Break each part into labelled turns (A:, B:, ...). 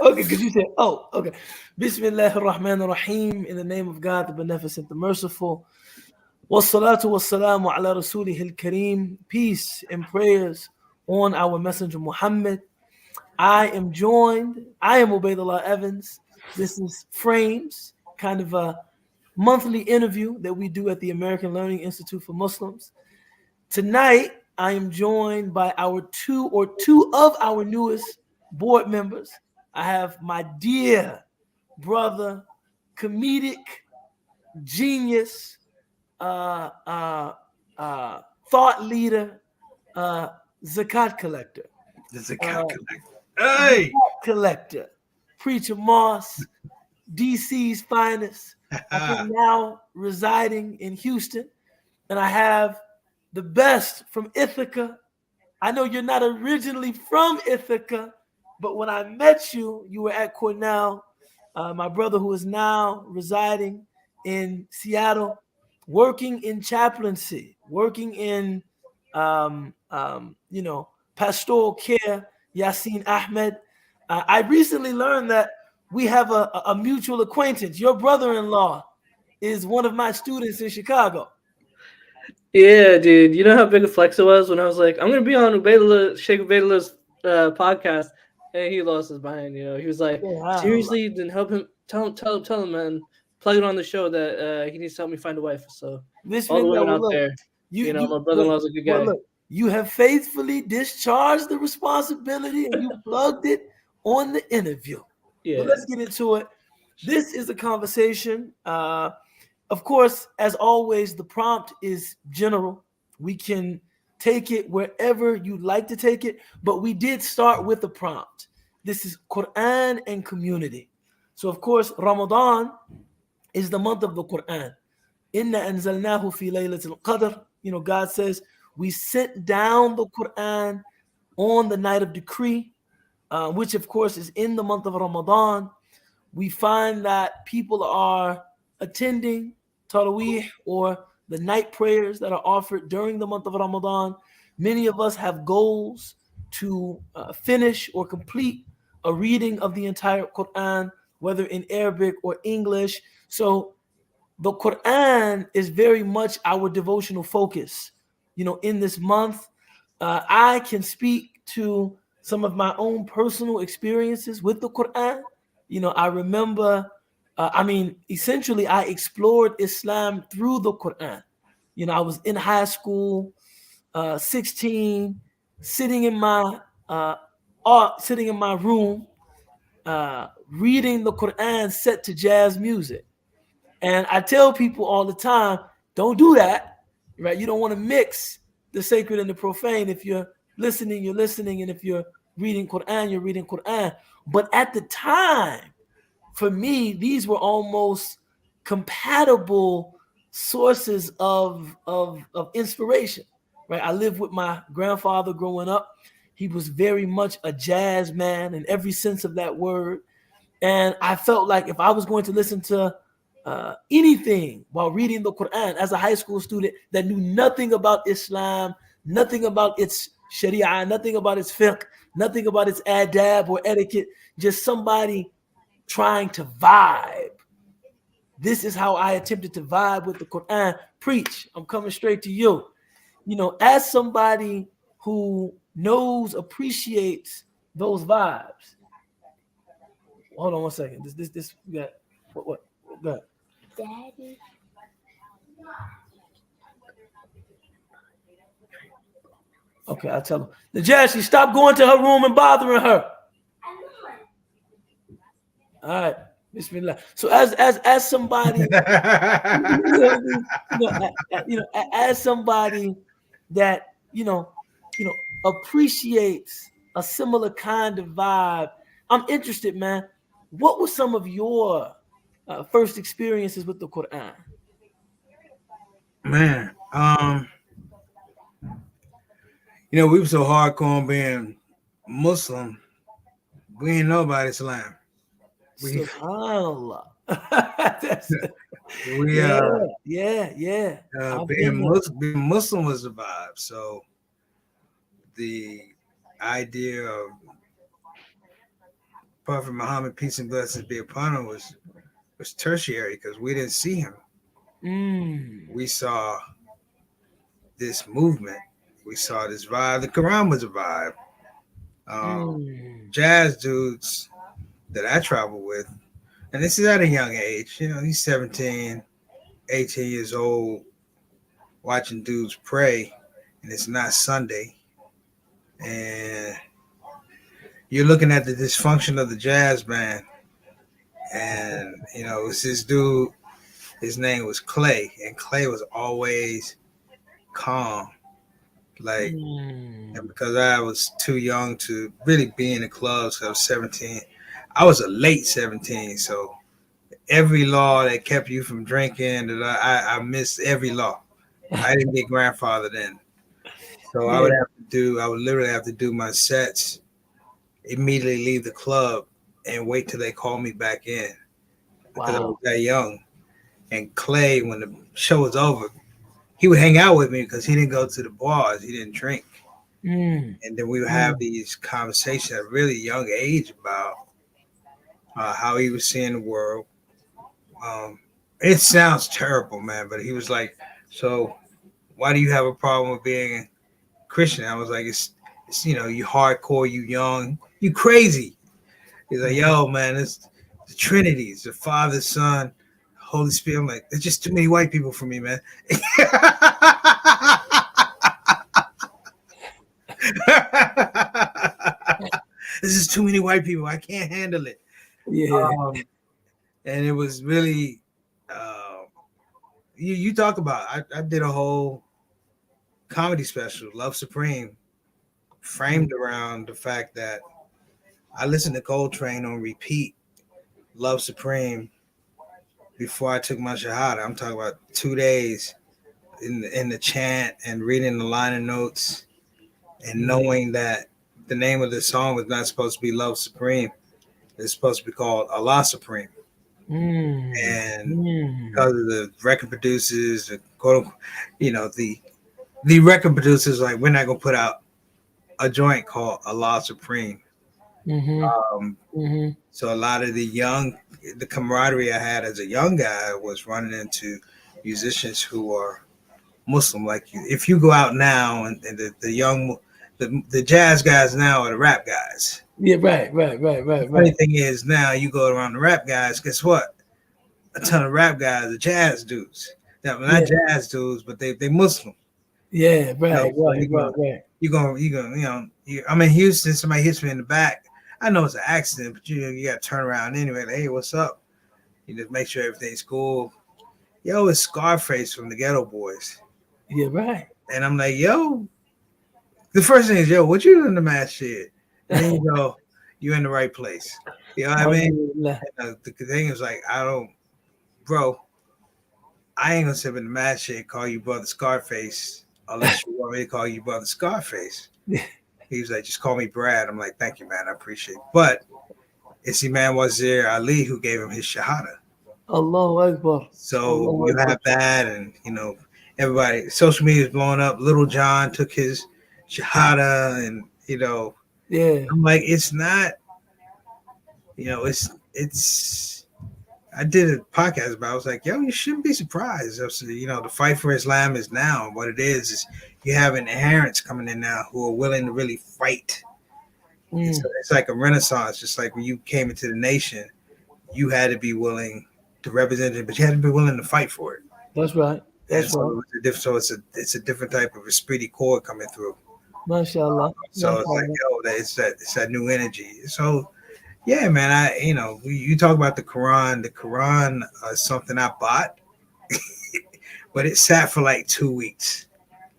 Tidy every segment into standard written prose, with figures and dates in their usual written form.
A: Okay, because you said, oh, okay. Bismillah ar-Rahman ar-Rahim, in the name of God, the Beneficent, the Merciful. Wassalatu wassalamu ala rasulih al-Kareem. Peace and prayers on our Messenger Muhammad. I am Ubaydullah Evans. This is Frames, kind of a monthly interview that we do at the American Learning Institute for Muslims. Tonight, I am joined by two of our newest board members. I have my dear brother, comedic genius, thought leader, zakat collector.
B: The zakat collector. Hey!
A: Zakat collector, Preacher Moss, DC's finest. I think now residing in Houston. And I have the best from Ithaca. I know you're not originally from Ithaca, but when I met you, you were at Cornell. My brother, who is now residing in Seattle, working in chaplaincy, working in, pastoral care, Yasin Ahmed. I recently learned that we have a mutual acquaintance. Your brother-in-law is one of my students in Chicago.
C: Yeah, dude. You know how big a flex it was when I was like, I'm going to be on Sheikh Ubaidullah's podcast, and he lost his mind. You know, he was like, seriously, then help him. Tell him, man. Plug it on the show that he needs to help me find a wife. So all the women out there, my brother-in-law's a good guy.
A: Look, you have faithfully discharged the responsibility, and you plugged it on the interview. Yeah. But let's get into it. This is a conversation. Of course, as always, the prompt is general. We can take it wherever you'd like to take it, but we did start with the prompt. This is Quran and community. So, of course, Ramadan is the month of the Quran. Inna anzalnahu fi laylatil qadr. God says we sent down the Quran on the night of decree, which, of course, is in the month of Ramadan. We find that people are attending Taraweeh, or the night prayers that are offered during the month of Ramadan. Many of us have goals to finish or complete a reading of the entire Quran, whether in Arabic or English. So the Quran is very much our devotional focus. In this month, I can speak to some of my own personal experiences with the Quran. I remember essentially, I explored Islam through the Quran. I was in high school, 16, sitting in my room, reading the Quran set to jazz music. And I tell people all the time, don't do that, right? You don't want to mix the sacred and the profane. If you're listening, you're listening. And if you're reading Quran, you're reading Quran. But at the time, for me, these were almost compatible sources of inspiration, right? I lived with my grandfather growing up. He was very much a jazz man in every sense of that word. And I felt like if I was going to listen to anything while reading the Quran as a high school student that knew nothing about Islam, nothing about its Sharia, nothing about its fiqh, nothing about its adab or etiquette, just somebody trying to vibe. This is how I attempted to vibe with the Quran. Preach, I'm coming straight to you. As somebody who knows, appreciates those vibes. Hold on one second. This we got what? Go ahead. Daddy. Okay, I'll tell her. Najashi, stop going to her room and bothering her. All right, Bismillah. So as somebody, as somebody that appreciates a similar kind of vibe, I'm interested, man. What were some of your first experiences with the Quran?
B: Man, we were so hardcore on being Muslim, we didn't know about Islam.
A: SubhanAllah.
B: Being Muslim was the vibe. So the idea of Prophet Muhammad, peace and blessings be upon him, was tertiary because we didn't see him. We saw this movement. We saw this vibe. The Quran was a vibe. Jazz dudes that I travel with, and this is at a young age. You know, he's 17, 18 years old, watching dudes pray, and it's not Sunday. And you're looking at the dysfunction of the jazz band. And, you know, it's this dude, his name was Clay, and Clay was always calm. Like, and because I was too young to really be in the clubs, I was 17. I was a late 17, so every law that kept you from drinking, that I missed every law. I didn't get grandfathered in. So I would literally have to do my sets, immediately leave the club, and wait till they call me back in. Because I was that young. And Clay, when the show was over, he would hang out with me because he didn't go to the bars. He didn't drink. And then we would have these conversations at a really young age about how he was seeing the world. It sounds terrible, man, but he was like, so why do you have a problem with being a Christian? I was like, it's you know, you hardcore, you young, you crazy. He's like, yo, man, it's the Trinity. It's the Father, Son, Holy Spirit. I'm like, there's just too many white people for me, man. This is too many white people. I can't handle it.
A: Yeah.
B: And it was really, you talk about, I did a whole comedy special, Love Supreme, framed around the fact that I listened to Coltrane on repeat, Love Supreme, before I took my Shahada. I'm talking about 2 days in the chant and reading the liner notes and knowing that the name of the song was not supposed to be Love Supreme. It's supposed to be called Allah Supreme. And because of the record producers, the quote, you know, the record producers, like, we're not gonna put out a joint called Allah Supreme. So a lot of the camaraderie I had as a young guy was running into musicians who are Muslim like you. If you go out now and the jazz guys now are the rap guys.
A: Yeah, right.
B: The funny thing is now you go around the rap guys, guess what? A ton of rap guys are jazz dudes. Now, not jazz dudes, but they Muslim.
A: Yeah, right.
B: You're gonna, you know, I'm in Houston, somebody hits me in the back. I know it's an accident, but you got to turn around anyway. Like, hey, what's up? You just make sure everything's cool. Yo, it's Scarface from the Ghetto Boys.
A: Yeah, right.
B: And I'm like, yo, the first thing is, yo, what you doing the math shit? And then you go, you're in the right place. You know what I mean? The thing is, like, bro, I ain't gonna sit in the math shit, call you brother Scarface, unless you want me to call you brother Scarface. He was like, just call me Brad. I'm like, thank you, man. I appreciate it. But it's Imam Wazir Ali who gave him his Shahada.
A: Allahu Akbar.
B: So you have that, and, you know, everybody, social media is blowing up. Little John took his Shahada, and, you know, I'm like, it's not, you know, it's, I did a podcast about it. I was like, yo, you shouldn't be surprised. You know, the fight for Islam is now. What it is you have inherents coming in now who are willing to really fight. It's like a renaissance. Just like when you came into the nation, you had to be willing to represent it, but you had to be willing to fight for it.
A: That's right.
B: So it's a different type of esprit de corps coming through.
A: MashaAllah.
B: So it's like, yo, it's that new energy. So yeah, man, you talk about the Quran. The Quran is something I bought, but it sat for like 2 weeks.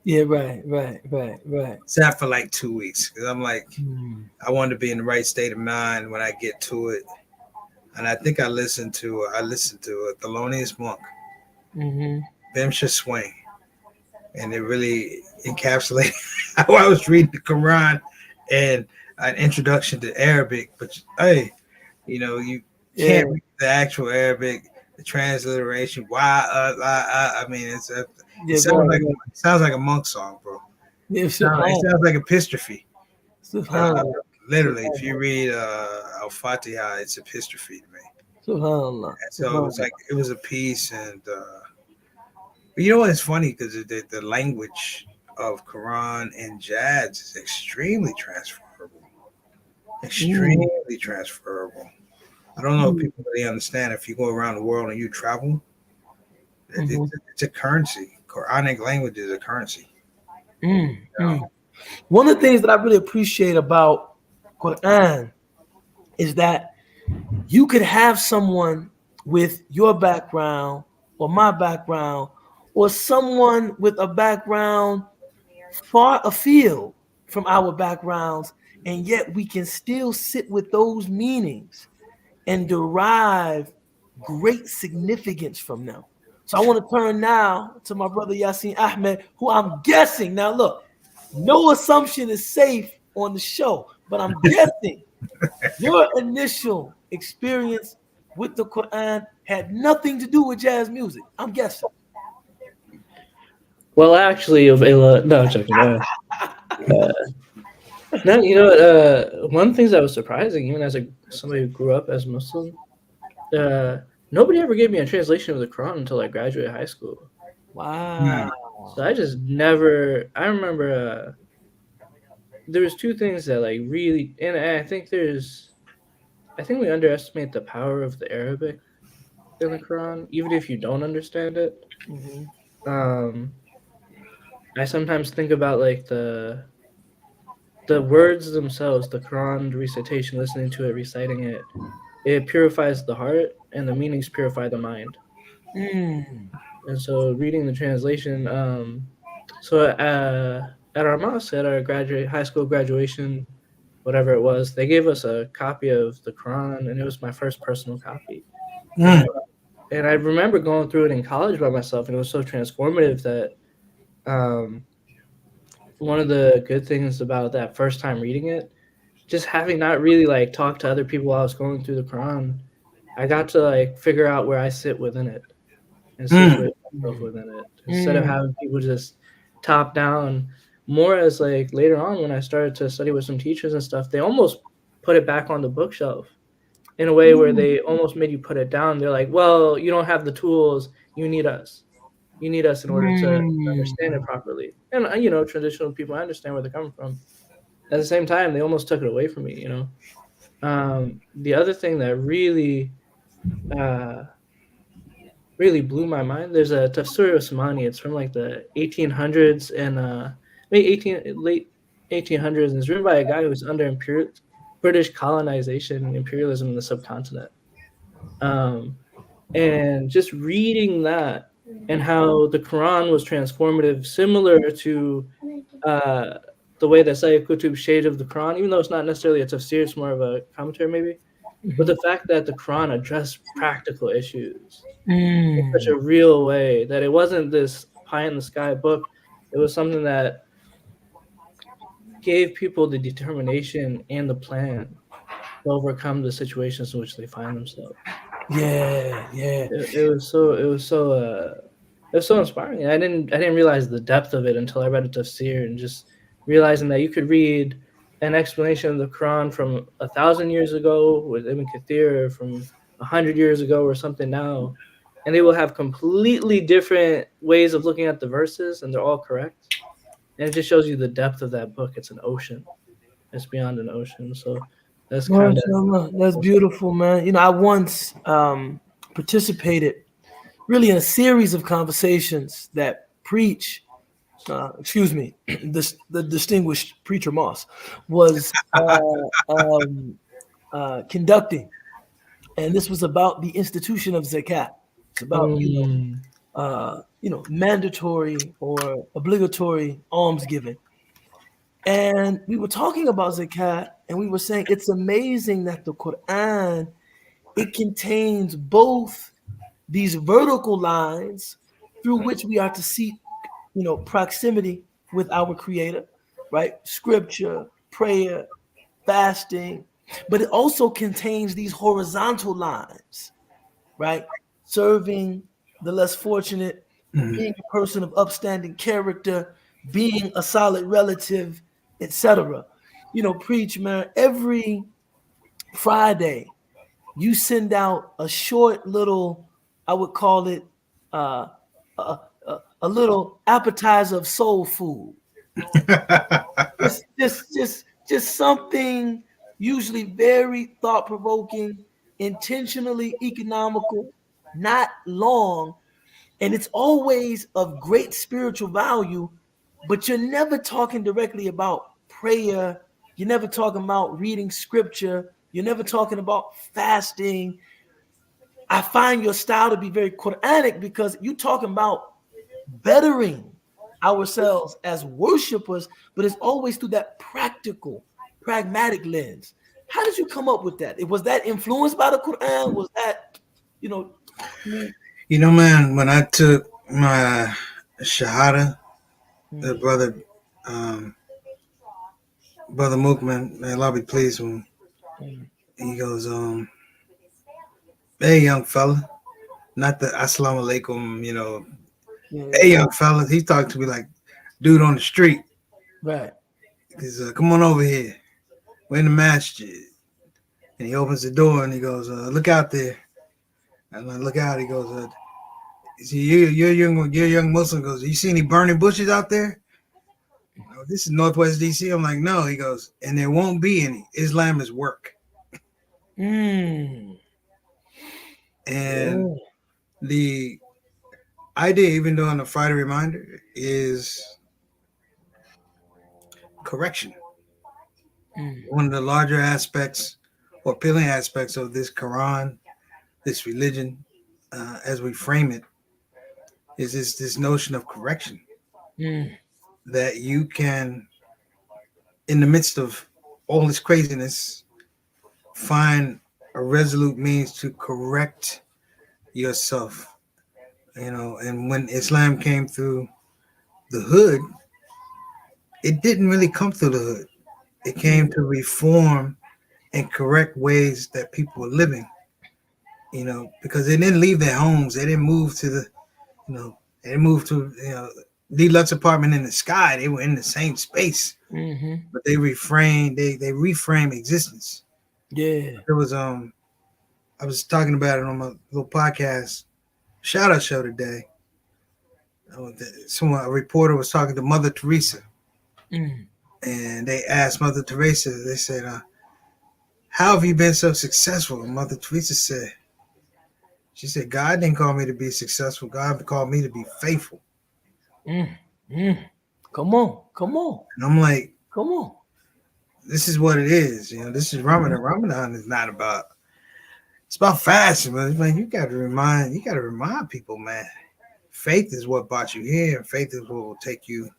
A: Yeah, right.
B: Sat for like 2 weeks because I'm like, I wanted to be in the right state of mind when I get to it. And I think I listened to a Thelonious Monk, Bimsha Swing, and it really encapsulated how I was reading the Quran and an introduction to Arabic. But hey, you know, you can't read the actual Arabic, the transliteration. I mean, it sounds like a monk song, bro. It sounds like epistrophe. Literally, if you read Al-Fatiha, it's epistrophe to me.
A: SubhanAllah.
B: So it was a piece, and you know what? It's funny because the language of Quran and Jads is extremely transferable. Extremely transferable. I don't know if people really understand. If you go around the world and you travel, it's a currency. Quranic language is a currency.
A: One of the things that I really appreciate about Quran is that you could have someone with your background or my background or someone with a background far afield from our backgrounds, and yet we can still sit with those meanings and derive great significance from them. So I want to turn now to my brother Yasin Ahmed, who I'm guessing, now look, no assumption is safe on the show, but I'm guessing your initial experience with the Quran had nothing to do with jazz music. I'm guessing.
C: Well, actually, no, I'm joking. No, you know what? One of the things that was surprising, even as somebody who grew up as Muslim, nobody ever gave me a translation of the Quran until I graduated high school.
A: Wow.
C: So I just never. I remember there was two things that like really, and I think we underestimate the power of the Arabic in the Quran, even if you don't understand it. I sometimes think about like the words themselves, the Quran recitation, listening to it, reciting it. It purifies the heart, and the meanings purify the mind. And so, reading the translation, at our mosque, at our high school graduation, whatever it was, they gave us a copy of the Quran, and it was my first personal copy. And I remember going through it in college by myself, and it was so transformative that one of the good things about that first time reading it, just having not really like talked to other people while I was going through the Quran, I got to like figure out where I sit within it and situate myself within it instead of having people just top down. More as like later on when I started to study with some teachers and stuff, they almost put it back on the bookshelf in a way where they almost made you put it down. They're like, well, you don't have the tools. You need us. You need us in order to understand it properly. And, you know, traditional people, I understand where they're coming from. At the same time, they almost took it away from me, you know. The other thing that really blew my mind, there's a Tafsir Osmani. It's from like the 1800s and late 1800s. And it's written by a guy who was under British colonization and imperialism in the subcontinent. And just reading that and how the Quran was transformative, similar to the way that Sayyid Qutb shaded the Quran, even though it's not necessarily a tafsir, it's more of a commentary maybe. But the fact that the Quran addressed practical issues in such a real way, that it wasn't this pie in the sky book, it was something that gave people the determination and the plan to overcome the situations in which they find themselves.
A: Yeah.
C: It was so inspiring. I didn't realize the depth of it until I read a tafsir, and just realizing that you could read an explanation of the Quran from 1,000 years ago with Ibn Kathir, or from 100 years ago or something now, and they will have completely different ways of looking at the verses, and they're all correct. And it just shows you the depth of that book. It's an ocean. It's beyond an ocean. So that's
A: that's beautiful, man. You know, I once participated really in a series of conversations that the distinguished preacher Moss was conducting, and this was about the institution of zakat. It's about mandatory or obligatory almsgiving. And we were talking about zakat, and we were saying it's amazing that the Quran, it contains both these vertical lines through which we are to seek, proximity with our Creator, right? Scripture, prayer, fasting, but it also contains these horizontal lines, right? Serving the less fortunate, being a person of upstanding character, being a solid relative, etc. preach, man, every Friday you send out a short little, I would call it a little appetizer of soul food. just something usually very thought-provoking, intentionally economical, not long, and it's always of great spiritual value, but you're never talking directly about prayer. You're never talking about reading scripture. You're never talking about fasting. I find your style to be very Quranic because you're talking about bettering ourselves as worshipers, but it's always through that practical, pragmatic lens. How did you come up with that? Was that influenced by the Quran? Was that,
B: man, when I took my Shahada, the brother Mukman, may Allah be pleased with him, he goes, hey, young fella, not the Assalamu alaikum, hey, young fella. He talked to me like dude on the street.
A: Right.
B: He's come on over here. We're in the masjid. And he opens the door and he goes, look out there. And I look out, he goes, you're young Muslim. Goes, you see any burning bushes out there? This is Northwest DC. I'm like, no. He goes, and there won't be any. Islam is work. And the idea, even though on the Friday reminder, is correction. One of the larger aspects or appealing aspects of this Quran, this religion, as we frame it, is this notion of correction. That you can, in the midst of all this craziness, find a resolute means to correct yourself. And when Islam came through the hood, it didn't really come through the hood. It came to reform and correct ways that people were living, because they didn't leave their homes. They didn't move to they didn't move to, deluxe apartment in the sky. They were in the same space, but they reframed existence.
A: Yeah.
B: There was, I was talking about it on my little podcast, shout out show today. A reporter was talking to Mother Teresa. And they asked Mother Teresa, they said, how have you been so successful? And Mother Teresa said, God didn't call me to be successful. God called me to be faithful.
A: Come on.
B: And I'm like,
A: come on.
B: This is what it is. This is Ramadan. Ramadan is not about, it's about fasting, but man, you gotta remind people, man, faith is what brought you here, and faith is what will take you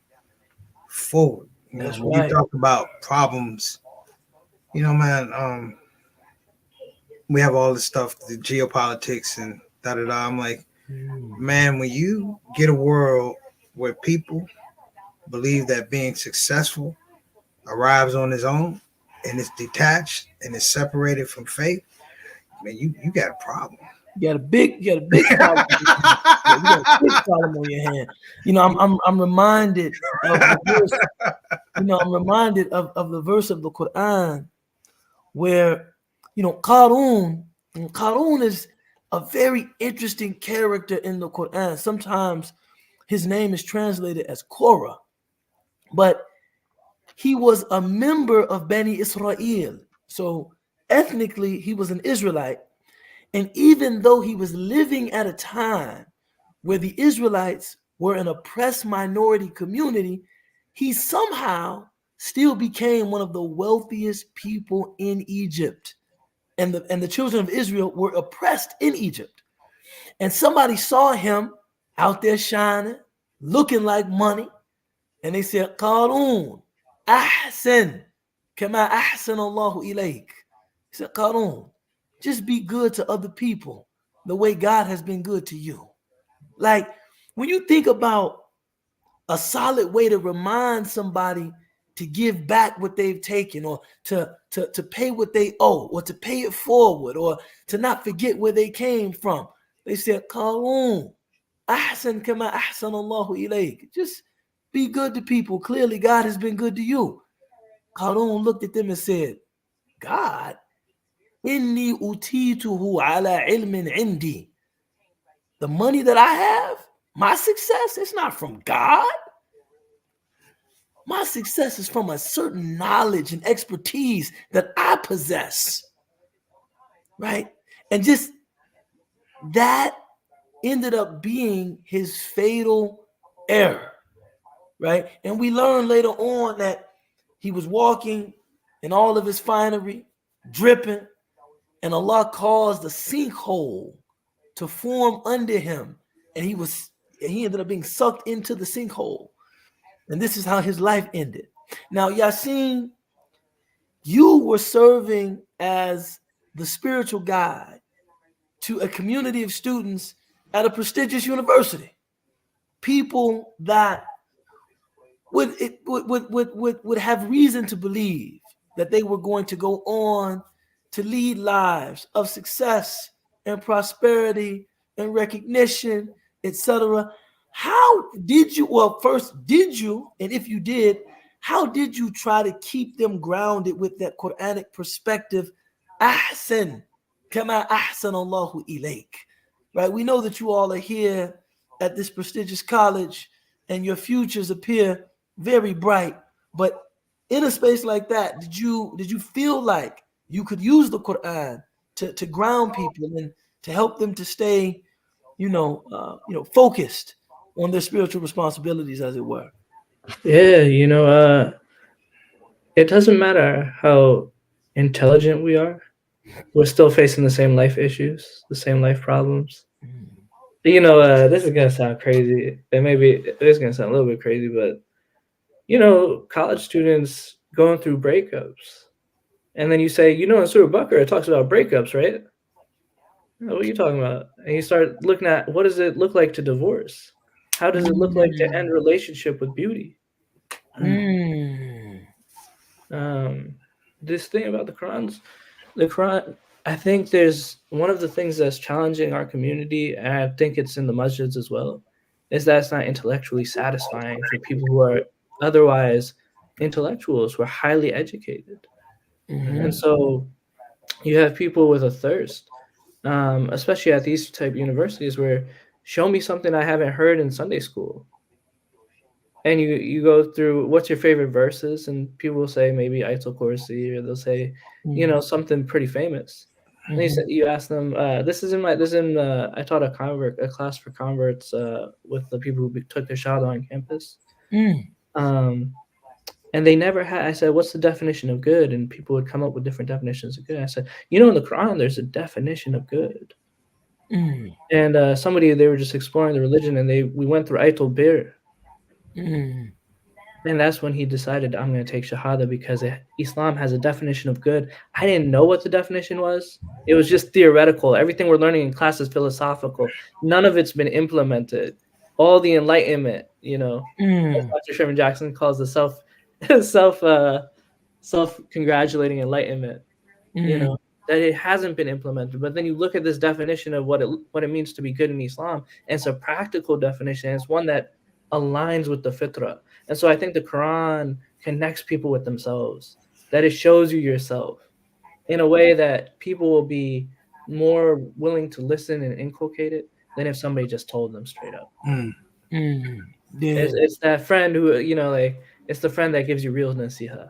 B: forward.
A: That's
B: when
A: right.
B: You talk about problems, man, we have all this stuff, the geopolitics and da-da-da. I'm like, man, when you get a world where people believe that being successful arrives on its own and it's detached and it's separated from faith, man, you got a problem.
A: You got a big problem. You got a big problem on your hand. I'm reminded of the verse, I'm reminded of the verse of the Quran where, Qarun is a very interesting character in the Quran. Sometimes his name is translated as Korah, but he was a member of Bani Israel. So ethnically, he was an Israelite. And even though he was living at a time where the Israelites were an oppressed minority community, he somehow still became one of the wealthiest people in Egypt. And the children of Israel were oppressed in Egypt. And somebody saw him out there shining, looking like money. And they said, Qarun, ahsan, kama ahsan Allahu ilayk. He said, Qarun, just be good to other people the way God has been good to you. Like, when you think about a solid way to remind somebody to give back what they've taken, or to pay what they owe, or to pay it forward, or to not forget where they came from, they said, Qarun, ahsan kama ahsan Allahu ilayk. Just be good to people. Clearly, God has been good to you. Qarun looked at them and said, God, inni utituhu ala ilmin indi. The money that I have, my success, it's not from God. My success is from a certain knowledge and expertise that I possess. Right? And just that ended up being his fatal error. Right? And we learned later on that he was walking in all of his finery, dripping, and Allah caused a sinkhole to form under him, and he ended up being sucked into the sinkhole. And this is how his life ended. Now, Yasin, you were serving as the spiritual guide to a community of students at a prestigious university. People that would have reason to believe that they were going to go on to lead lives of success and prosperity and recognition, etc. How did you, well, first, did you, and if you did, how did you try to keep them grounded with that Quranic perspective? Ahsan, kama ahsan Allahu ilayk. Right? We know that you all are here at this prestigious college and your futures appear very bright, but in a space like that, did you feel like you could use the Quran to ground people and to help them to stay, focused on their spiritual responsibilities, as it were?
C: Yeah, it doesn't matter how intelligent we are, we're still facing the same life issues, the same life problems. This is gonna sound crazy, and maybe it is gonna sound a little bit crazy, but college students going through breakups, and then you say, in Surah Baqarah it talks about breakups, right? What are you talking about? And you start looking at, what does it look like to divorce? How does it look like to end relationship with beauty? This thing about the Quran, I think there's one of the things that's challenging our community, and I think it's in the masjids as well, is that it's not intellectually satisfying for people who are otherwise intellectuals, who are highly educated. And so you have people with a thirst, especially at these type universities, where show me something I haven't heard in Sunday school. And you go through, what's your favorite verses? And people will say maybe Ayatul Kursi, or they'll say, something pretty famous. And you ask them, I taught a class for converts with the people who took their shahada on campus. And they never had, I said, what's the definition of good? And people would come up with different definitions of good. I said, in the Quran, there's a definition of good. And they were just exploring the religion, and we went through Ayatul Bir. And that's when he decided, I'm going to take Shahada, because Islam has a definition of good. I didn't know what the definition was. It was just theoretical. Everything we're learning in class is philosophical. None of it's been implemented. All the enlightenment, as Dr. Sherman Jackson calls the self-congratulating enlightenment, that it hasn't been implemented. But then you look at this definition of what it means to be good in Islam, and it's a practical definition. It's one that aligns with the fitrah. And so I think the Quran connects people with themselves, that it shows you yourself in a way that people will be more willing to listen and inculcate it than if somebody just told them straight up. Yeah. It's that friend who, it's the friend that gives you real nasiha.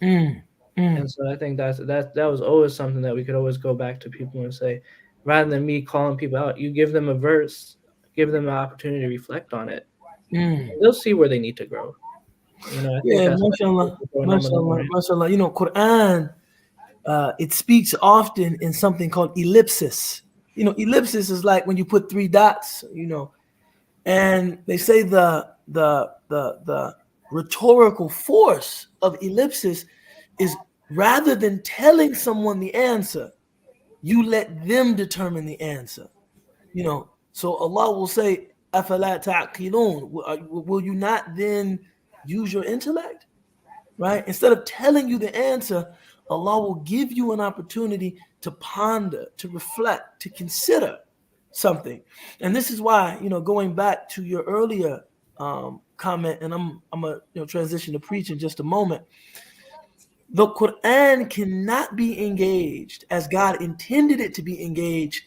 C: And so I think that was always something that we could always go back to people and say, rather than me calling people out, you give them a verse, give them an opportunity to reflect on it. They'll see where they need to grow.
A: Mashallah. Quran, it speaks often in something called ellipsis. Ellipsis is like when you put three dots, and they say the rhetorical force of ellipsis is, rather than telling someone the answer, you let them determine the answer. So Allah will say, أَفَلَا تَعْقِلُونَ, will you not then use your intellect? Right? Instead of telling you the answer, Allah will give you an opportunity to ponder, to reflect, to consider something. And this is why, going back to your earlier comment, and I'm gonna transition to preach in just a moment. the Quran cannot be engaged as God intended it to be engaged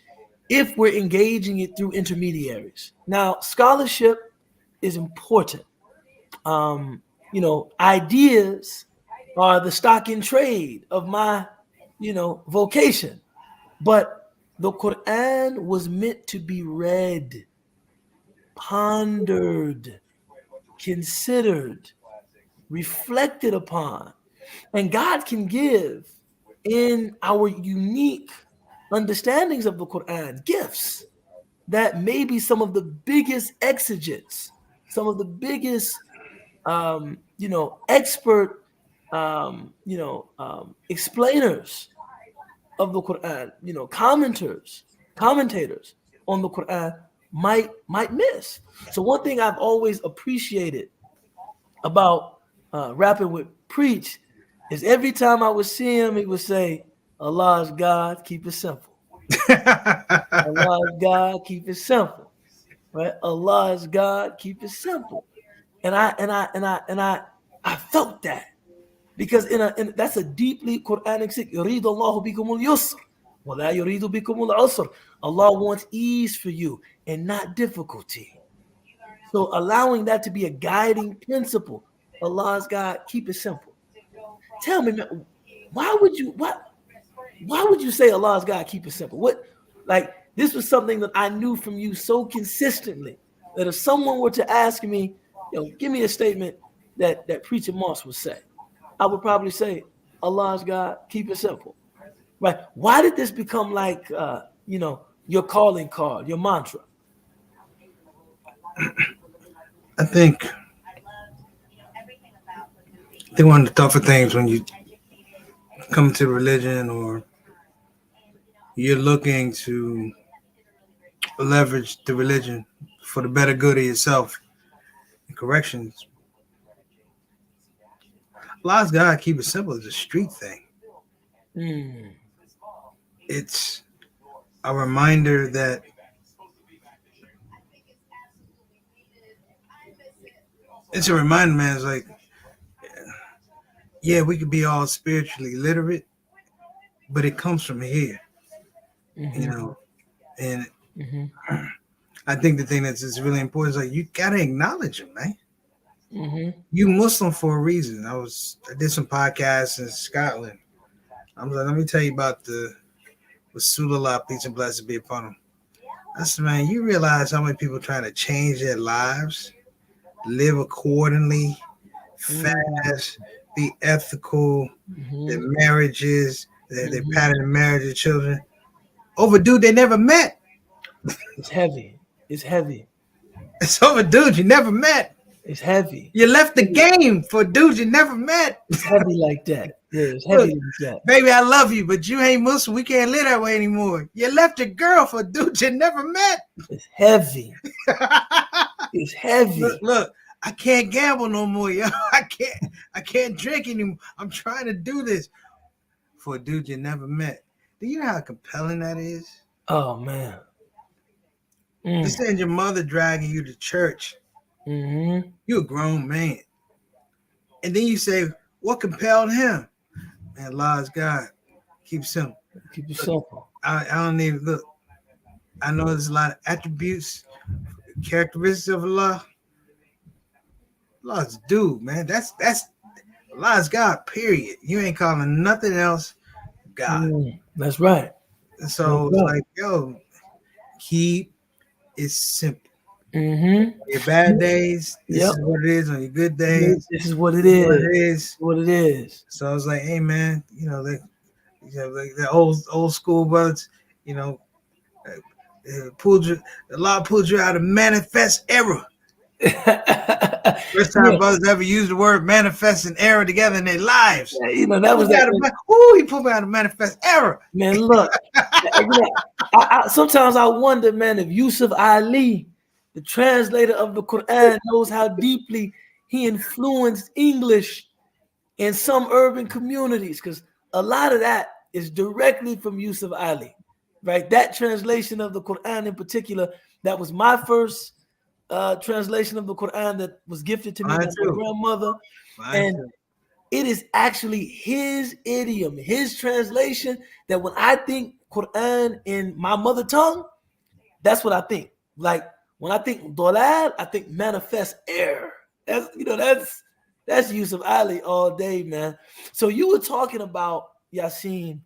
A: if we're engaging it through intermediaries. Now, scholarship is important. Ideas are the stock in trade of my, vocation. But the Quran was meant to be read, pondered, considered, reflected upon. And God can give in our unique understandings of the Quran gifts that may be some of the biggest exegetes, some of the biggest, expert, explainers of the Quran, commentators on the Quran might miss. So one thing I've always appreciated about rapping with Preach is every time I would see him, he would say, "Allah is God, keep it simple." Allah is God, keep it simple. Right? Allah is God, keep it simple. And I felt that. Because that's a deeply Quranic sick. يُرِيدُ اللَّهُ بِكُمُ الْيُسْرَ وَلَا يُرِيدُ بِكُمُ الْعُسْرَ. Allah wants ease for you and not difficulty. So allowing that to be a guiding principle. Allah's God, keep it simple. Tell me, man, why would you say Allah's God, keep it simple? This was something that I knew from you so consistently that if someone were to ask me, give me a statement that Preacher Moss would say, I would probably say, Allah's God, keep it simple. Right? Why did this become like, your calling card, your mantra?
B: I think one of the tougher things when you come to religion or you're looking to leverage the religion for the better good of yourself and corrections. Allah's God, keep it simple, is a street thing. It's a reminder that man. It's like, yeah, we could be all spiritually literate, but it comes from here, and I think the thing that's really important is like you gotta acknowledge him, man. You Muslim for a reason. I did some podcasts in Scotland. I'm like, let me tell you about the Rasulullah, peace and blessings be upon him. I said, man, you realize how many people trying to change their lives, live accordingly, fast, be ethical, their marriages, their pattern of marriage of children, over dude they never met.
A: It's heavy.
B: It's over dudes you never met.
A: It's heavy.
B: You left the game for dudes you never met.
A: It's heavy like that. Yeah, it's heavy like that.
B: Baby, I love you, but you ain't Muslim. We can't live that way anymore. You left your girl for dudes you never met.
A: It's heavy. It's heavy.
B: Look, I can't gamble no more, yo. I can't drink anymore. I'm trying to do this for a dude you never met. Do you know how compelling that is?
A: Oh, man.
B: You send your mother dragging you to church. You're a grown man. And then you say, what compelled him? Man, Allah's God. Keep it simple.
A: Keep it simple.
B: I don't even look. I know there's a lot of attributes, characteristics of Allah. Allah's dude, man. That's Allah's God, period. You ain't calling nothing else God.
A: That's right.
B: So it's like, yo, keep it simple. On your bad days, this is what it is. On your good days,
A: this is what it is. What it is.
B: So I was like, hey man, like the old school brothers, Allah pulled you out of manifest error. First time brothers ever used the word manifest and error together in their lives.
A: Yeah, that was that.
B: He pulled me out of manifest error.
A: Man, look. Sometimes I wonder, man, if Yusuf Ali, the translator of the Quran, knows how deeply he influenced English in some urban communities, because a lot of that is directly from Yusuf Ali, right? That translation of the Quran in particular, that was my first translation of the Quran that was gifted to me by my grandmother. And it is actually his idiom, his translation, that when I think Quran in my mother tongue, that's what I think. Like when I think dolal, I think manifest error. That's Yusuf Ali all day, man. So you were talking about Yasin,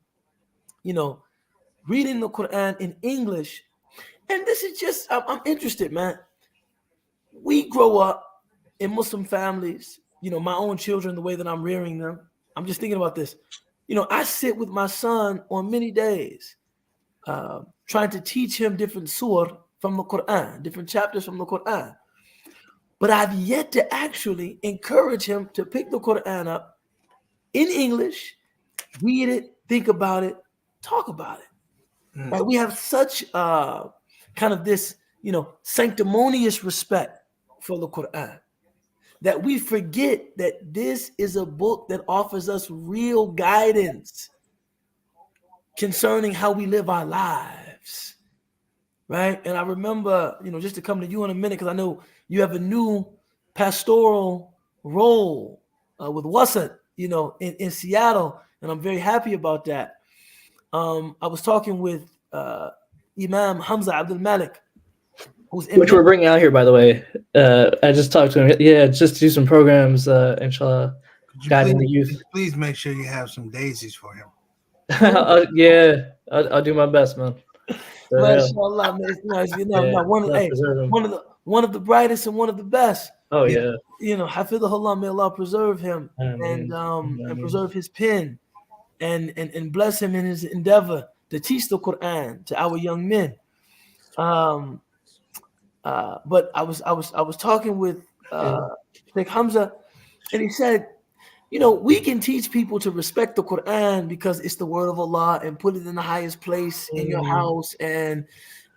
A: reading the Quran in English, and this is just I'm interested, man. We grow up in Muslim families, my own children, the way that I'm rearing them. I'm just thinking about this. I sit with my son on many days, trying to teach him different surah from the Quran, different chapters from the Quran. But I've yet to actually encourage him to pick the Quran up in English, read it, think about it, talk about it. Right? We have such kind of this, sanctimonious respect for the Quran that we forget that this is a book that offers us real guidance concerning how we live our lives, right? And I remember, just to come to you in a minute, because I know you have a new pastoral role with Wasat, in Seattle, and I'm very happy about that. I was talking with Imam Hamza Abdul Malik,
C: which we're bringing out here, by the way. I just talked to him. Yeah, just do some programs, inshallah, guiding the youth.
B: Please make sure you have some daisies for him.
C: Yeah, I'll do my best, man.
A: MashaAllah, man. It's nice. One of the brightest and one of the best.
C: Oh yeah.
A: Hafidhahullah, may Allah preserve him and preserve his pen and bless him in his endeavor to teach the Quran to our young men. But I was talking with Sheikh Hamza, and he said, we can teach people to respect the Quran because it's the word of Allah and put it in the highest place in your house, and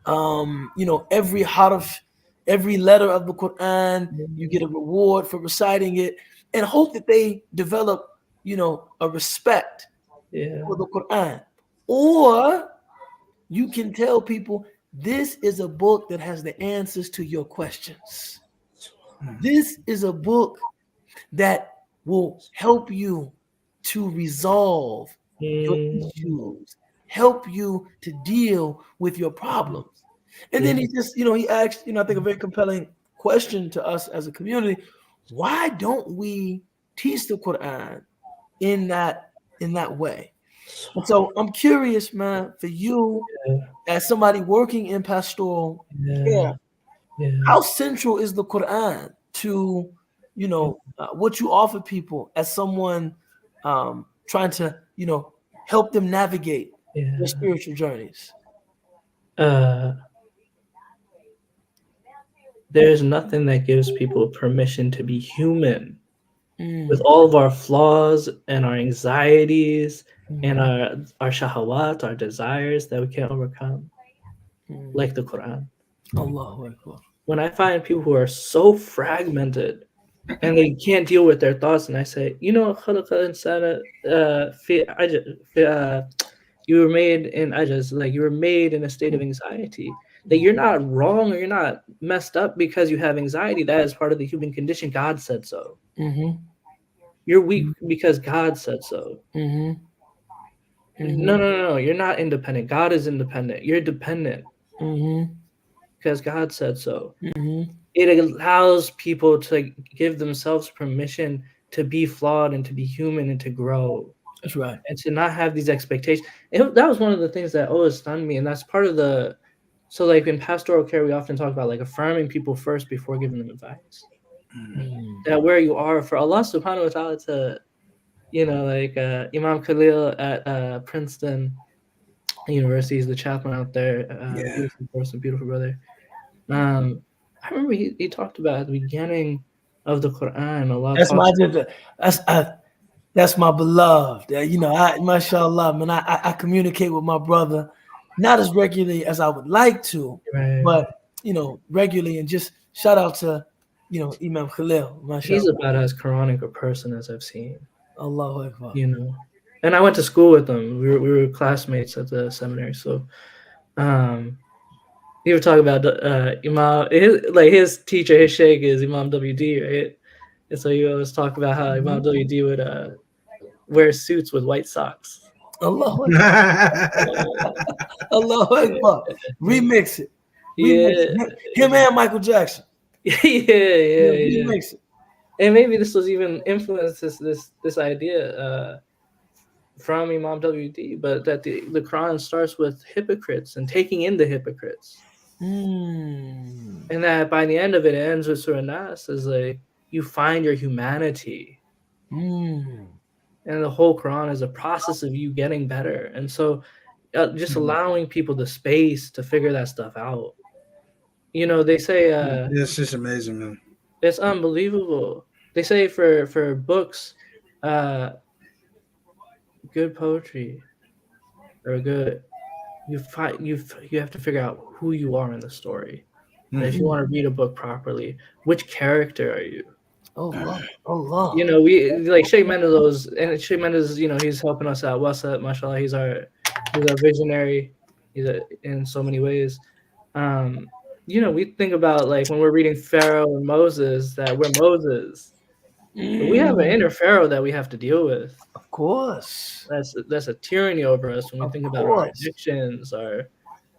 A: every harf, every letter of the Quran, you get a reward for reciting it, and hope that they develop a respect for the Quran. Or you can tell people, this is a book that has the answers to your questions. This is a book that will help you to resolve your issues, help you to deal with your problems. And then he just, he asked, I think a very compelling question to us as a community. Why don't we teach the Quran in that way? And so I'm curious, man, for you as somebody working in pastoral care, how central is the Quran to what you offer people as someone trying to help them navigate their spiritual journeys?
C: There's nothing that gives people permission to be human with all of our flaws and our anxieties and our shahawat, our desires that we can't overcome, like the Quran.
A: Allahu Akbar.
C: When I find people who are so fragmented and they can't deal with their thoughts, and I say, خلق الإنسان في عجز, you were made in ajaz, like you were made in a state of anxiety. That you're not wrong or you're not messed up because you have anxiety. That is part of the human condition. God said so. You're weak because God said so. No. You're not independent. God is independent. You're dependent because God said so. It allows people to give themselves permission to be flawed and to be human and to grow.
A: That's right.
C: And to not have these expectations. That was one of the things that always stunned me. And that's part of the... So like in pastoral care, we often talk about like affirming people first before giving them advice. That where you are for Allah subhanahu wa ta'ala to, Imam Khalil at Princeton University, he's the chaplain out there. Beautiful person, beautiful brother. I remember he talked about at the beginning of the Quran.
A: That's my beloved. Mashallah, man, I communicate with my brother. Not as regularly as I would like to, but regularly, and just shout out to Imam Khalil.
C: He's about as Quranic a person as I've seen.
A: Allahu Akbar.
C: And I went to school with him. We were classmates at the seminary. So, he would talk about Imam. His teacher, his sheikh is Imam WD, right? And so he always talk about how Imam WD would wear suits with white socks.
A: Allahu Akbar. Remix it. Him and Michael Jackson.
C: Remix it. And maybe this was even influenced this idea from Imam WD, but that the Quran starts with hypocrites and taking in the hypocrites. And that by the end of it, it ends with Surah Nas as like you find your humanity. And the whole Quran is a process of you getting better. And so just allowing people the space to figure that stuff out. You know, they say
B: it's just amazing, man.
C: It's unbelievable. They say for books, good poetry or good, you have to figure out who you are in the story. And if you want to read a book properly, which character are you?
A: Allah.
C: You know, we like Sheikh Mendes, and Sheikh Mendes, you know, he's helping us out. What's up, mashallah? He's our visionary. In so many ways. You know, we think about like when we're reading Pharaoh and Moses that we're Moses. But we have an inner Pharaoh that we have to deal with.
A: Of course.
C: That's a tyranny over us when we think about our addictions, our,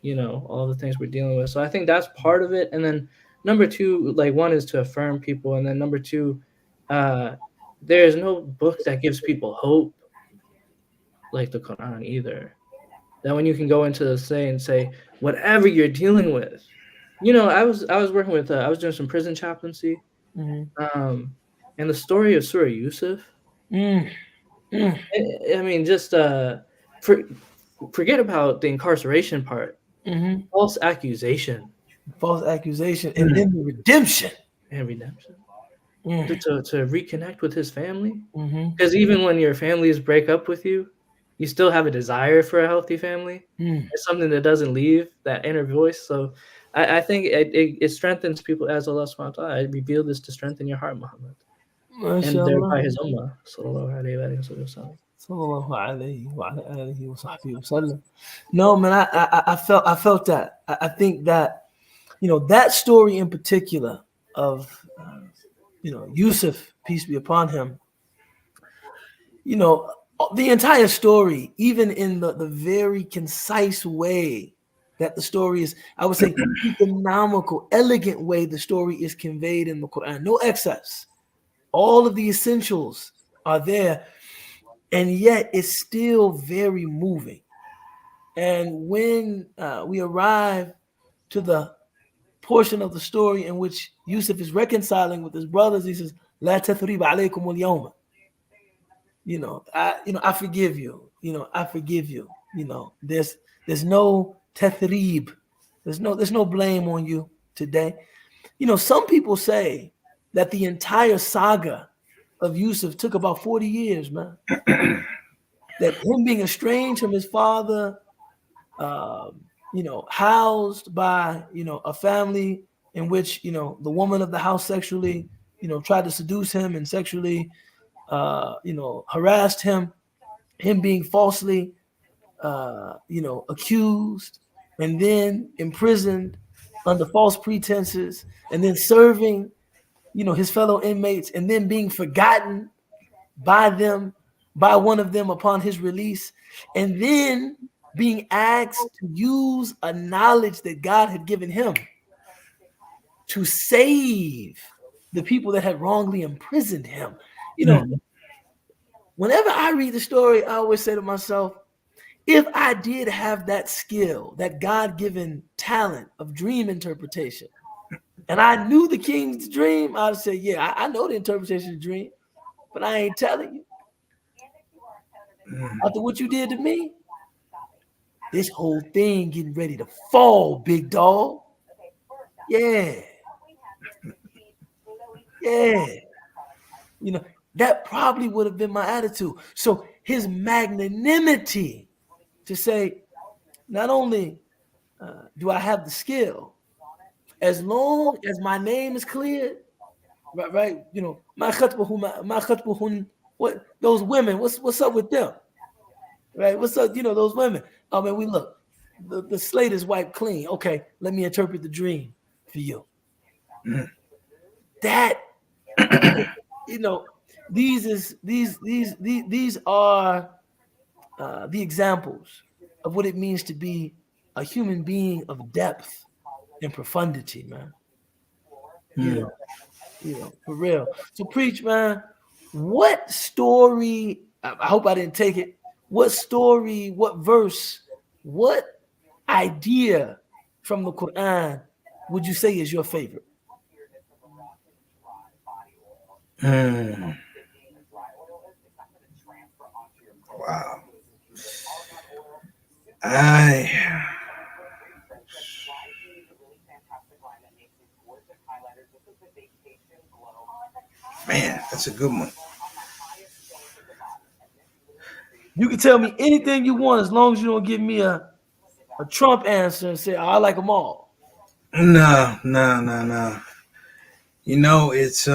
C: you know, all the things we're dealing with. So I think that's part of it. And then number two, like one is to affirm people. And then number two, there's no book that gives people hope like the Quran either. That when you can go into the say whatever you're dealing with. You know, I was working with I was doing some prison chaplaincy. And the story of Surah Yusuf. I mean, just forget about the incarceration part. False accusation,
A: and then the redemption.
C: To reconnect with his family. Because even when your families break up with you, you still have a desire for a healthy family. It's something that doesn't leave, that inner voice. So I think it strengthens people as Allah subhanahu wa ta'ala. I revealed this to strengthen your heart, Muhammad. And thereby his ummah.
A: No, man, I felt that. I think that, you know, that story in particular of, you know, Yusuf, peace be upon him, you know, the entire story, even in the very concise way that the story is, I would say, economical, elegant way the story is conveyed in the Quran. No excess. All of the essentials are there, and yet it's still very moving. And when we arrive to the portion of the story in which Yusuf is reconciling with his brothers, he says, "La tathriba alaykum al-yawma." I forgive you. I forgive you. There's no tathrib. There's no blame on you today. Some people say that the entire saga of Yusuf took about 40 years, man. That him being estranged from his father, housed by, a family in which, the woman of the house sexually, tried to seduce him and sexually, harassed him being falsely, accused and then imprisoned under false pretenses and then serving, his fellow inmates and then being forgotten by one of them upon his release, and then being asked to use a knowledge that God had given him to save the people that had wrongly imprisoned him. Whenever I read the story, I always say to myself, if I did have that skill, that God-given talent of dream interpretation, and I knew the king's dream, I would say, yeah, I know the interpretation of the dream, but I ain't telling you. After what you did to me, this whole thing getting ready to fall, big dog. Yeah. That probably would have been my attitude. So his magnanimity to say, not only do I have the skill, as long as my name is cleared, right? What those women? What's up with them? Right? What's up? Those women. I mean, we look. The slate is wiped clean. Okay, let me interpret the dream for you. That these are the examples of what it means to be a human being of depth and profundity, man. You know, for real. So preach, man. What story? I hope I didn't take it. What story? What verse? What idea from the Quran would you say is your favorite?
B: Wow. Man, that's a good one.
A: You can tell me anything you want as long as you don't give me a Trump answer and say, I like them all.
B: No. You know, it's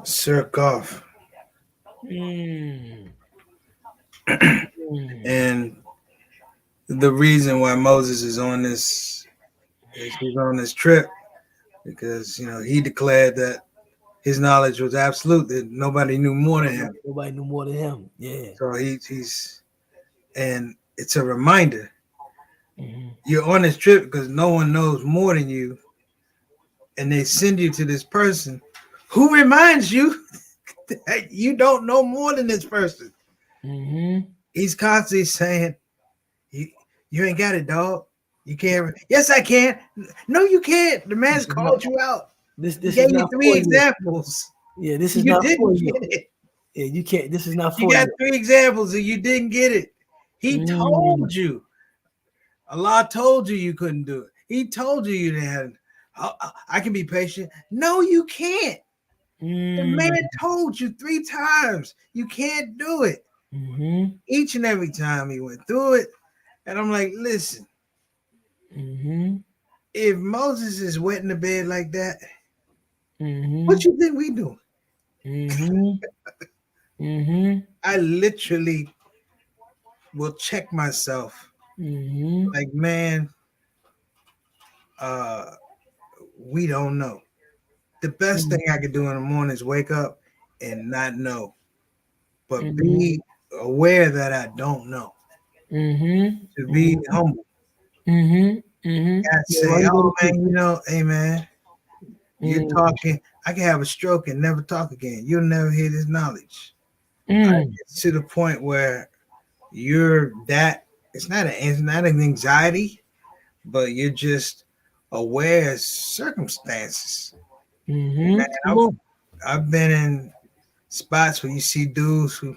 B: Surkoff. And the reason why Moses is on this trip, because he declared that his knowledge was absolute, that nobody knew more than him.
A: Nobody knew more than him. Yeah.
B: So he's and it's a reminder. You're on this trip because no one knows more than you, and they send you to this person who reminds you that you don't know more than this person. He's constantly saying, you ain't got it, dog. You can't. Yes, I can. No, you can't. The man's called you out.
A: This
B: gave you 3 examples.
A: Yeah, this is not for you.
B: Get it.
A: Yeah, you can't. This is not for you.
B: You got 3 examples and you didn't get it. He told you. Allah told you couldn't do it. He told you didn't have it. I can be patient. No, you can't. The man told you 3 times you can't do it. Each and every time he went through it. And I'm like, listen, if Moses is wet in the bed like that, what you think we doing? I literally will check myself. Like, man, we don't know. The best thing I could do in the morning is wake up and not know, but be aware that I don't know. To be humble. Say, oh man, hey man, you're talking. I can have a stroke and never talk again. You'll never hear this knowledge. It's to the point where you're that. It's not an anxiety, but you're just aware of circumstances. Man, I've been in spots where you see dudes who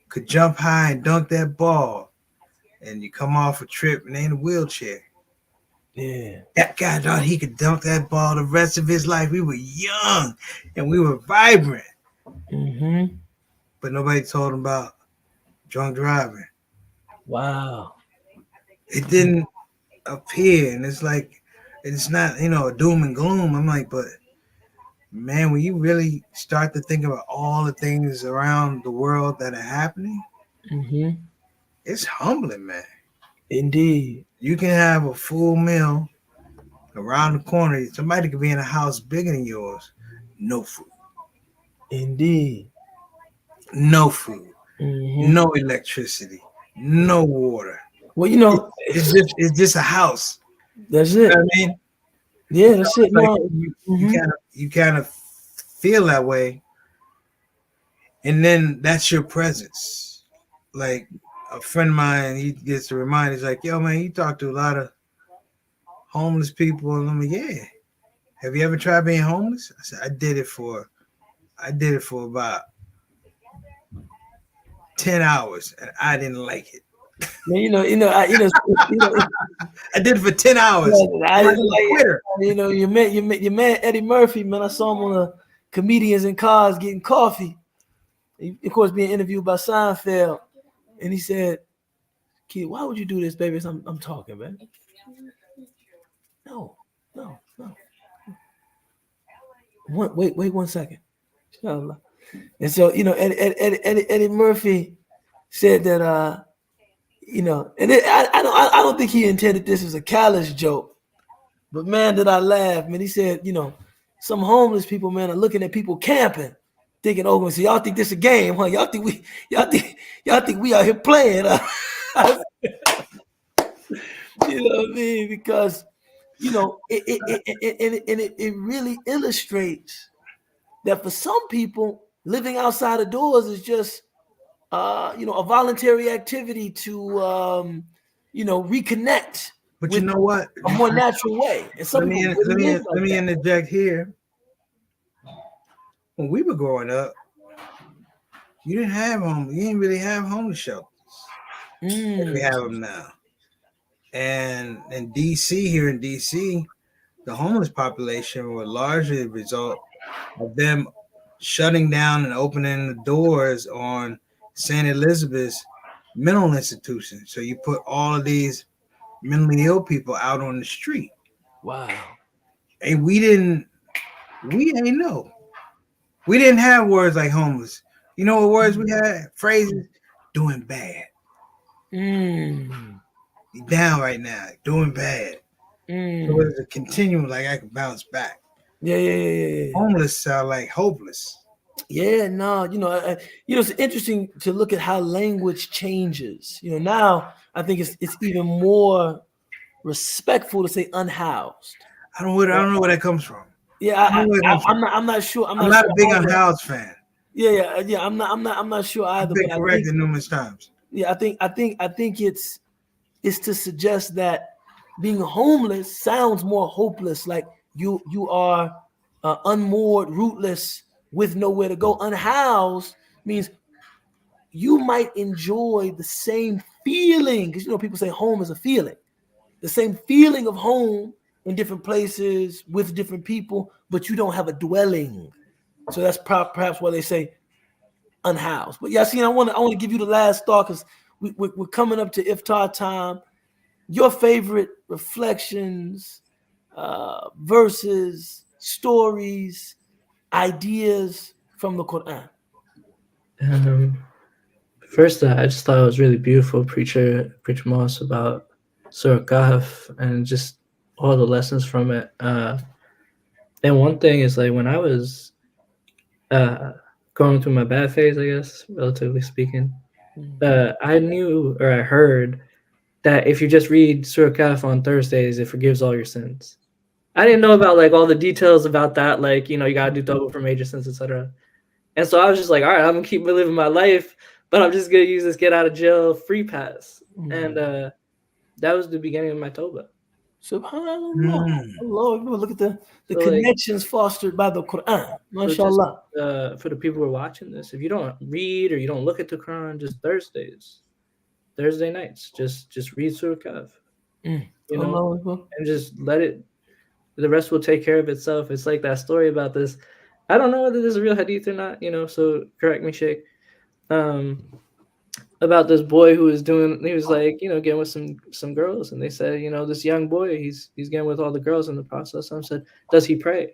B: could jump high and dunk that ball, and you come off a trip and they in a wheelchair.
A: Yeah,
B: that guy thought he could dunk that ball the rest of his life. We were young and we were vibrant, but nobody told him about drunk driving.
A: Wow,
B: it didn't appear, and it's like it's not a doom and gloom. I'm like, but man, when you really start to think about all the things around the world that are happening, it's humbling, man.
A: Indeed.
B: You can have a full meal around the corner. Somebody could be in a house bigger than yours. No food.
A: Indeed.
B: No food. No electricity. No water.
A: Well,
B: it's just a house.
A: That's it.
B: You know what I mean?
A: Yeah, that's it.
B: Like you kind of feel that way, and then that's your presence. Like a friend of mine, he gets a reminder. He's like, "Yo, man, you talk to a lot of homeless people," and I'm like, "Yeah. Have you ever tried being homeless?" I said, "I did it for about 10 hours, and I didn't like it."
A: Man, I
B: did it for 10 hours.
A: I didn't like it. Your man Eddie Murphy, man. I saw him on the Comedians in Cars getting coffee. He, of course, being interviewed by Seinfeld, and he said, "Kid, why would you do this, baby?" I'm talking, man. No. Wait 1 second. And so, Eddie Murphy said that, and I don't think he intended this as a callous joke, But man, did I laugh, man. He said, some homeless people, man, are looking at people camping, thinking, oh, so y'all think this a game, huh? Y'all think we out here playing, huh? You know what I mean? Because it really illustrates that for some people, living outside of doors is just a voluntary activity to reconnect.
B: But you know what?
A: A more natural way. And some
B: let me interject here. When we were growing up, you didn't really have homeless shelters. We have them now. And in here in DC, the homeless population were largely a result of them shutting down and opening the doors on St. Elizabeth's mental institution. So you put all of these mentally ill people out on the street.
A: Wow.
B: And we didn't know. We didn't have words like homeless. You know what words we had? Phrases, doing bad. You're down right now, doing bad. So it's a continuum, like I can bounce back.
A: Yeah.
B: Homeless sound like hopeless.
A: Yeah, no, it's interesting to look at how language changes. Now I think it's even more respectful to say unhoused.
B: I don't know where that comes from.
A: Yeah, I'm not sure. I'm
B: not a big unhoused fan.
A: Yeah. I'm not sure either.
B: I've been corrected numerous times.
A: Yeah, I think it's to suggest that being homeless sounds more hopeless, like you are unmoored, rootless, with nowhere to go. Unhoused means you might enjoy the same feeling, because people say home is a feeling, the same feeling of home in different places with different people, but you don't have a dwelling. So that's perhaps why they say unhoused. But Yasin, I want to give you the last thought, because we're coming up to iftar time. Your favorite reflections, verses, stories, ideas from the Quran.
C: First, I just thought it was really beautiful, Preacher Moss, about Surah Kahf and just all the lessons from it. And one thing is, like, when I was going through my bad phase, I guess, relatively speaking, I knew, or I heard, that if you just read Surah Kahf on Thursdays, it forgives all your sins. I didn't know about like all the details about that, like, you gotta do double for major sins, etc. And so I was just like, all right, I'm gonna keep living my life, but I'm just gonna use this get out of jail free pass. And that was the beginning of my Tawbah.
A: SubhanAllah. Allah, look at the connections fostered by the Quran. MashaAllah.
C: So for the people who are watching this, if you don't read or you don't look at the Quran, just Thursday nights, just read Surah Kahf, and just let it. The rest will take care of itself. It's like that story about this. I don't know whether this is a real hadith or not. So correct me, Sheikh. About this boy who was like, getting with some girls, and they said, this young boy, he's getting with all the girls in the process. Some said, does he pray?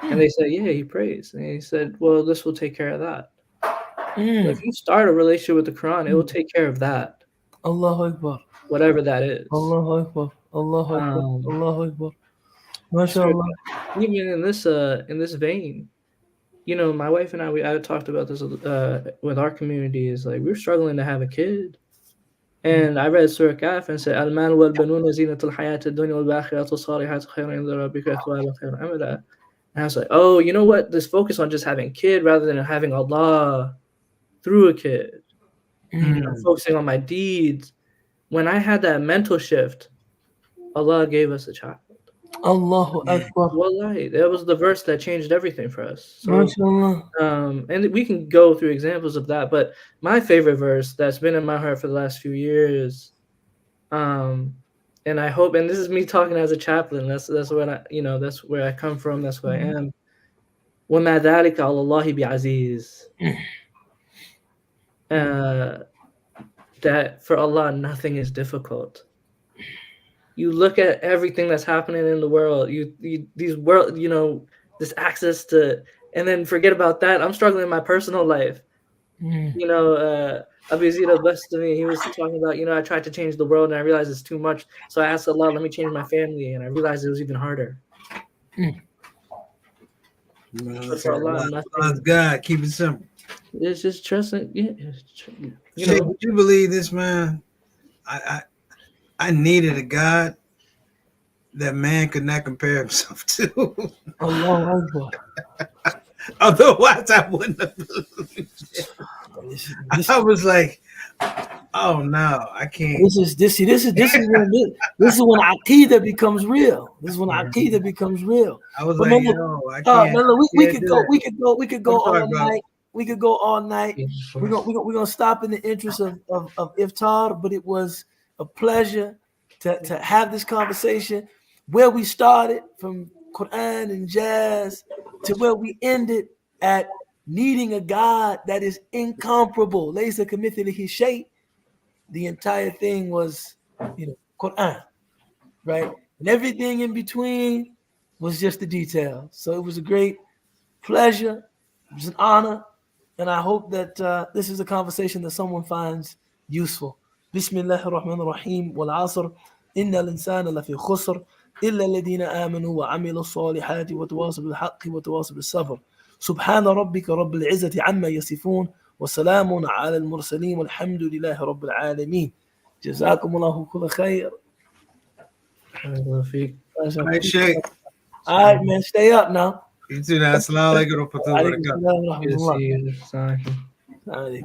C: And they said, yeah, he prays. And he said, well, this will take care of that. If you start a relationship with the Quran, it will take care of that.
A: Allahu Akbar.
C: Whatever that is.
A: Allahu Akbar. Allahu Akbar. Allahu Akbar. MashaAllah.
C: Even in this vein, my wife and I talked about this with our community. Is like we're struggling to have a kid, and I read Surah Kahf and said, "Al-mal wal banuna zinatul hayat ad-dunya wal akhiratu salihatu khayrun inda rabbika thawabun khayrun amala." And I was like, oh, you know what? This focus on just having a kid rather than having Allah through a kid. I'm focusing on my deeds. When I had that mental shift, Allah gave us a child.
A: Allahu Akbar.
C: Wallahi, that was the verse that changed everything for us. So, and we can go through examples of that, but my favorite verse that's been in my heart for the last few years, and I hope, and this is me talking as a chaplain, that's what I, that's where I come from, that's who I am. وَمَا ذَلِكَ عَلَى اللَّهِ بِعَزِيزٍ. That for Allah nothing is difficult. You look at everything that's happening in the world, this access to, and then forget about that. I'm struggling in my personal life. Abizida blessed to me. He was talking about, I tried to change the world and I realized it's too much. So I asked Allah, let me change my family, and I realized it was even harder.
B: But for Allah, Allah's God, keep it simple.
C: It's just trusting.
B: Yeah, would you believe this, man? I needed a God that man could not compare himself to. Otherwise, I wouldn't have believed it. I was like, oh no, I can't.
A: This is when Aqidah becomes real. This is when Aqidah becomes real.
B: I was like, yo, I can't.
A: We could go all night. We could go all night. We're gonna stop in the interest of iftar, but it was a pleasure to have this conversation where we started from Quran and jazz to where we ended at needing a God that is incomparable. Laysa kamithlihi shay. The entire thing was, Quran, right? And everything in between was just the detail. So it was a great pleasure. It was an honor. And I hope that this is a conversation that someone finds useful. Bismillahir Rahmanir Rahim. Wal asr. Inna al-insana lafi khusr. Illa alladhina amanu wa amilu salihati wa tawasaw bil haqqi wa tawasaw bis sabr. Subhana rabbika rabbil izzati amma yasifun. وسلام على المرسلين والحمد لله رب العالمين. جزاكم الله كل خير. All right, man. Stay up now.
B: You too. Assalamu alaikum.